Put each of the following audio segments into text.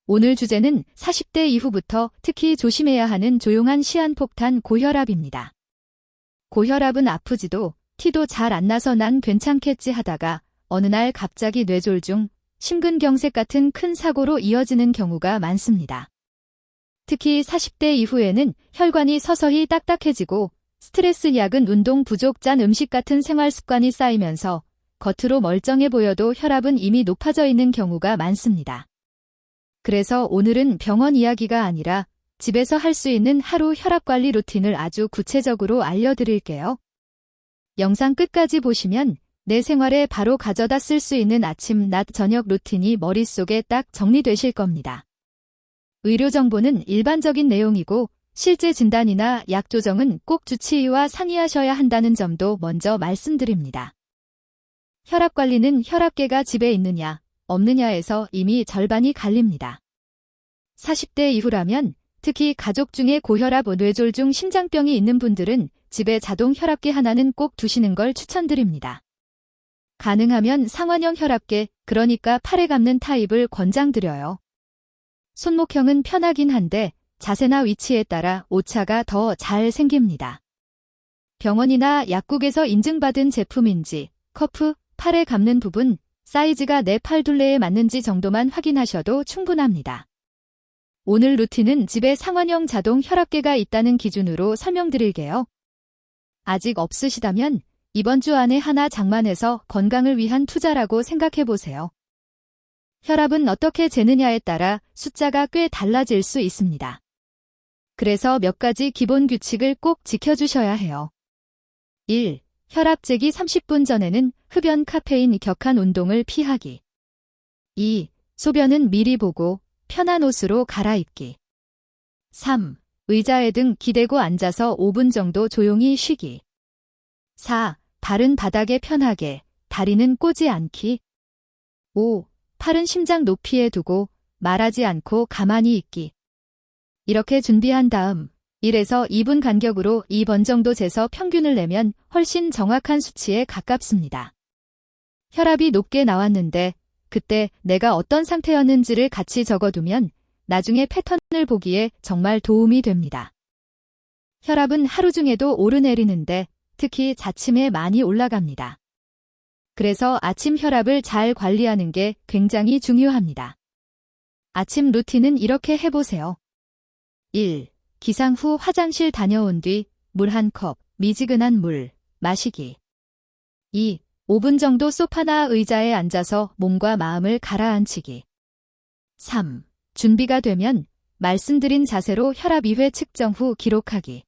오늘 주제는 40대 이후부터 특히 조심해야 하는 조용한 시한폭탄 고혈압입니다. 고혈압은 아프지도 티도 잘 안 나서 난 괜찮겠지 하다가 어느 날 갑자기 뇌졸중, 심근경색 같은 큰 사고로 이어지는 경우가 많습니다. 특히 40대 이후에는 혈관이 서서히 딱딱해지고 스트레스 약은 운동 부족 짠 음식 같은 생활 습관이 쌓이면서 겉으로 멀쩡해 보여도 혈압은 이미 높아져 있는 경우가 많습니다. 그래서 오늘은 병원 이야기가 아니라 집에서 할 수 있는 하루 혈압관리 루틴을 아주 구체적으로 알려드릴게요. 영상 끝까지 보시면 내 생활에 바로 가져다 쓸 수 있는 아침, 낮, 저녁 루틴이 머릿속에 딱 정리되실 겁니다. 의료 정보는 일반적인 내용이고 실제 진단이나 약 조정은 꼭 주치의와 상의하셔야 한다는 점도 먼저 말씀드립니다. 혈압 관리는 혈압계가 집에 있느냐, 없느냐에서 이미 절반이 갈립니다. 40대 이후라면 특히 가족 중에 고혈압, 뇌졸중, 심장병이 있는 분들은 집에 자동 혈압계 하나는 꼭 두시는 걸 추천드립니다. 가능하면 상완형 혈압계, 그러니까 팔에 감는 타입을 권장드려요. 손목형은 편하긴 한데 자세나 위치에 따라 오차가 더 잘 생깁니다. 병원이나 약국에서 인증받은 제품인지, 커프, 팔에 감는 부분, 사이즈가 내 팔 둘레에 맞는지 정도만 확인하셔도 충분합니다. 오늘 루틴은 집에 상완형 자동 혈압계가 있다는 기준으로 설명드릴게요. 아직 없으시다면 이번 주 안에 하나 장만해서 건강을 위한 투자라고 생각해보세요. 혈압은 어떻게 재느냐에 따라 숫자가 꽤 달라질 수 있습니다. 그래서 몇 가지 기본 규칙을 꼭 지켜주셔야 해요. 1. 혈압 재기 30분 전에는 흡연, 카페인, 격한 운동을 피하기. 2. 소변은 미리 보고 편한 옷으로 갈아입기. 3. 의자에 등 기대고 앉아서 5분 정도 조용히 쉬기. 4. 발은 바닥에 편하게, 다리는 꼬지 않기. 5. 팔은 심장 높이에 두고 말하지 않고 가만히 있기. 이렇게 준비한 다음 1에서 2분 간격으로 2번 정도 재서 평균을 내면 훨씬 정확한 수치에 가깝습니다. 혈압이 높게 나왔는데 그때 내가 어떤 상태였는지를 같이 적어두면 나중에 패턴을 보기에 정말 도움이 됩니다. 혈압은 하루 중에도 오르내리는데 특히 자침에 많이 올라갑니다. 그래서 아침 혈압을 잘 관리하는 게 굉장히 중요합니다. 아침 루틴은 이렇게 해보세요. 1. 기상 후 화장실 다녀온 뒤 물 1컵, 미지근한 물, 마시기. 2. 5분 정도 소파나 의자에 앉아서 몸과 마음을 가라앉히기. 3. 준비가 되면 말씀드린 자세로 혈압 2회 측정 후 기록하기.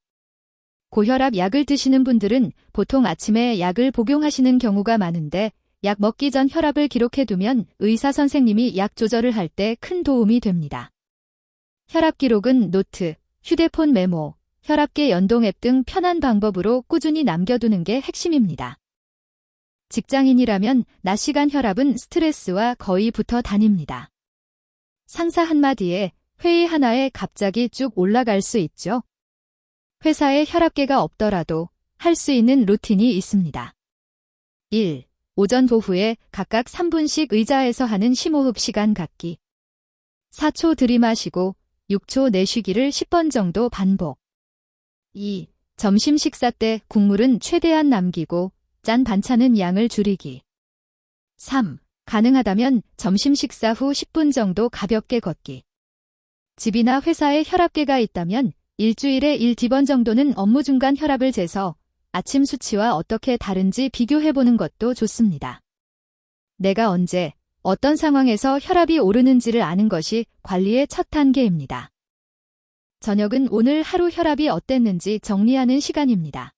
고혈압 약을 드시는 분들은 보통 아침에 약을 복용하시는 경우가 많은데 약 먹기 전 혈압을 기록해두면 의사 선생님이 약 조절을 할 때 큰 도움이 됩니다. 혈압 기록은 노트, 휴대폰 메모, 혈압계 연동 앱 등 편한 방법으로 꾸준히 남겨두는 게 핵심입니다. 직장인이라면 낮 시간 혈압은 스트레스와 거의 붙어 다닙니다. 상사 한마디에 회의 하나에 갑자기 쭉 올라갈 수 있죠. 회사에 혈압계가 없더라도 할 수 있는 루틴이 있습니다. 1. 오전 오후에 각각 3분씩 의자에서 하는 심호흡 시간 갖기. 4초 들이마시고 6초 내쉬기를 10번 정도 반복. 2. 점심 식사 때 국물은 최대한 남기고 짠 반찬은 양을 줄이기. 3. 가능하다면 점심 식사 후 10분 정도 가볍게 걷기. 집이나 회사에 혈압계가 있다면 일주일에 1-2번 정도는 업무 중간 혈압을 재서 아침 수치와 어떻게 다른지 비교해보는 것도 좋습니다. 내가 언제, 어떤 상황에서 혈압이 오르는지를 아는 것이 관리의 첫 단계입니다. 저녁은 오늘 하루 혈압이 어땠는지 정리하는 시간입니다.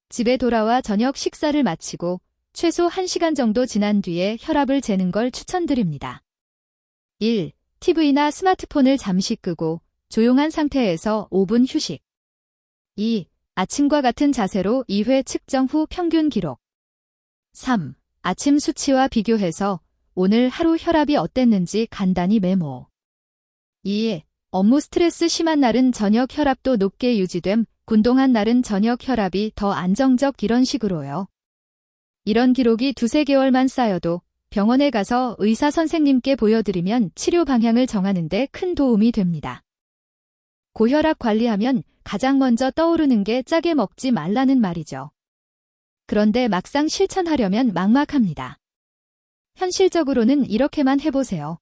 집에 돌아와 저녁 식사를 마치고 최소 1시간 정도 지난 뒤에 혈압을 재는 걸 추천드립니다. 1. TV나 스마트폰을 잠시 끄고 조용한 상태에서 5분 휴식. 2. 아침과 같은 자세로 2회 측정 후 평균 기록. 3. 아침 수치와 비교해서 오늘 하루 혈압이 어땠는지 간단히 메모. 2. 업무 스트레스 심한 날은 저녁 혈압도 높게 유지됨, 운동한 날은 저녁 혈압이 더 안정적 이런 식으로요. 이런 기록이 2-3개월만 쌓여도 병원에 가서 의사 선생님께 보여드리면 치료 방향을 정하는 데 큰 도움이 됩니다. 고혈압 관리하면 가장 먼저 떠오르는 게 짜게 먹지 말라는 말이죠. 그런데 막상 실천하려면 막막합니다. 현실적으로는 이렇게만 해보세요.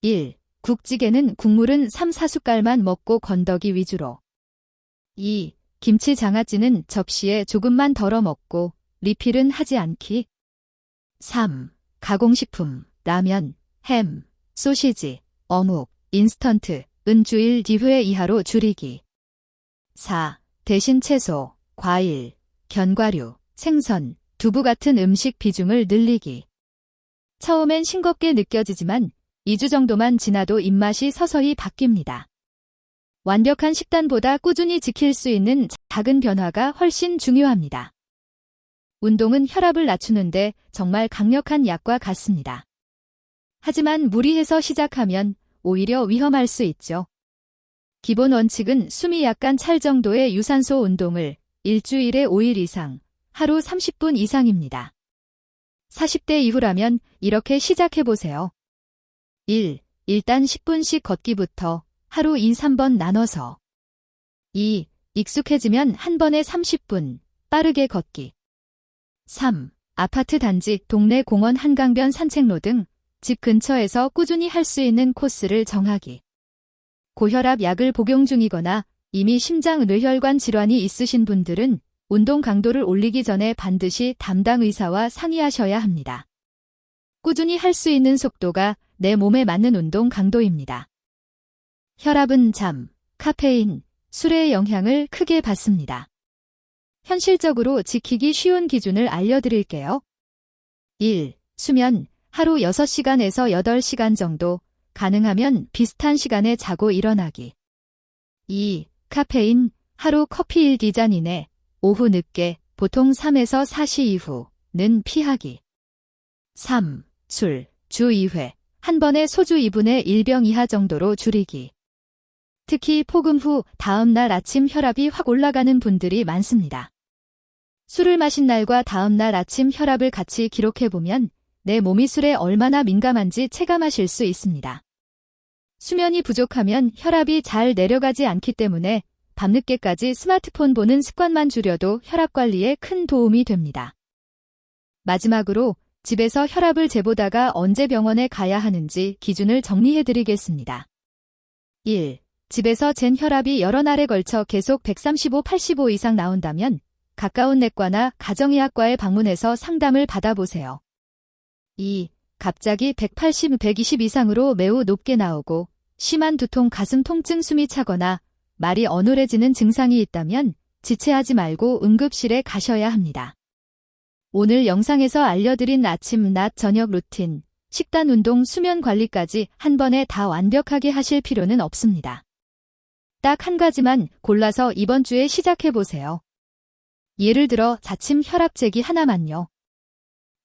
1. 국찌개는 국물은 3, 4숟갈만 먹고 건더기 위주로. 2. 김치 장아찌는 접시에 조금만 덜어 먹고 리필은 하지 않기. 3. 가공식품, 라면, 햄, 소시지, 어묵, 인스턴트, 주일 2회 이하로 줄이기. 4. 대신 채소, 과일, 견과류, 생선, 두부 같은 음식 비중을 늘리기. 처음엔 싱겁게 느껴지지만 2주 정도만 지나도 입맛이 서서히 바뀝니다. 완벽한 식단보다 꾸준히 지킬 수 있는 작은 변화가 훨씬 중요합니다. 운동은 혈압을 낮추는데 정말 강력한 약과 같습니다. 하지만 무리해서 시작하면 오히려 위험할 수 있죠. 기본 원칙은 숨이 약간 찰 정도의 유산소 운동을 일주일에 5일 이상, 하루 30분 이상입니다. 40대 이후라면 이렇게 시작해보세요. 1. 일단 10분씩 걷기부터 하루 2, 3번 나눠서. 2. 익숙해지면 한 번에 30분, 빠르게 걷기. 3. 아파트 단지, 동네 공원 한강변 산책로 등 집 근처에서 꾸준히 할 수 있는 코스를 정하기. 고혈압 약을 복용 중이거나 이미 심장 뇌혈관 질환이 있으신 분들은 운동 강도를 올리기 전에 반드시 담당 의사와 상의하셔야 합니다. 꾸준히 할 수 있는 속도가 내 몸에 맞는 운동 강도입니다. 혈압은 잠, 카페인, 술의 영향을 크게 받습니다. 현실적으로 지키기 쉬운 기준을 알려드릴게요. 1. 수면, 하루 6시간에서 8시간 정도, 가능하면 비슷한 시간에 자고 일어나기. 2. 카페인, 하루 커피 1기잔 이내, 오후 늦게, 보통 3에서 4시 이후는 피하기. 3. 술, 주 2회, 한 번에 소주 2분의 1병 이하 정도로 줄이기. 특히 폭음 후 다음 날 아침 혈압이 확 올라가는 분들이 많습니다. 술을 마신 날과 다음 날 아침 혈압을 같이 기록해보면 내 몸이 술에 얼마나 민감한지 체감하실 수 있습니다. 수면이 부족하면 혈압이 잘 내려가지 않기 때문에 밤늦게까지 스마트폰 보는 습관만 줄여도 혈압 관리에 큰 도움이 됩니다. 마지막으로 집에서 혈압을 재보다가 언제 병원에 가야 하는지 기준을 정리해드리겠습니다. 1. 집에서 잰 혈압이 여러 날에 걸쳐 계속 135, 85 이상 나온다면 가까운 내과나 가정의학과에 방문해서 상담을 받아보세요. 2. 갑자기 180, 120 이상으로 매우 높게 나오고 심한 두통, 가슴 통증, 숨이 차거나 말이 어눌해지는 증상이 있다면 지체하지 말고 응급실에 가셔야 합니다. 오늘 영상에서 알려드린 아침, 낮, 저녁 루틴, 식단, 운동, 수면 관리까지 한 번에 다 완벽하게 하실 필요는 없습니다. 딱 한 가지만 골라서 이번 주에 시작해보세요. 예를 들어 자침 혈압 재기 하나만요.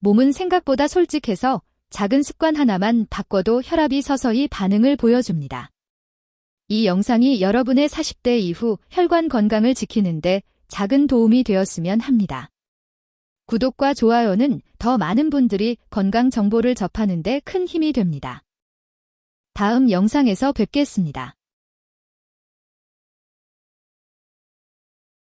몸은 생각보다 솔직해서 작은 습관 하나만 바꿔도 혈압이 서서히 반응을 보여줍니다. 이 영상이 여러분의 40대 이후 혈관 건강을 지키는데 작은 도움이 되었으면 합니다. 구독과 좋아요는 더 많은 분들이 건강 정보를 접하는 데 큰 힘이 됩니다. 다음 영상에서 뵙겠습니다.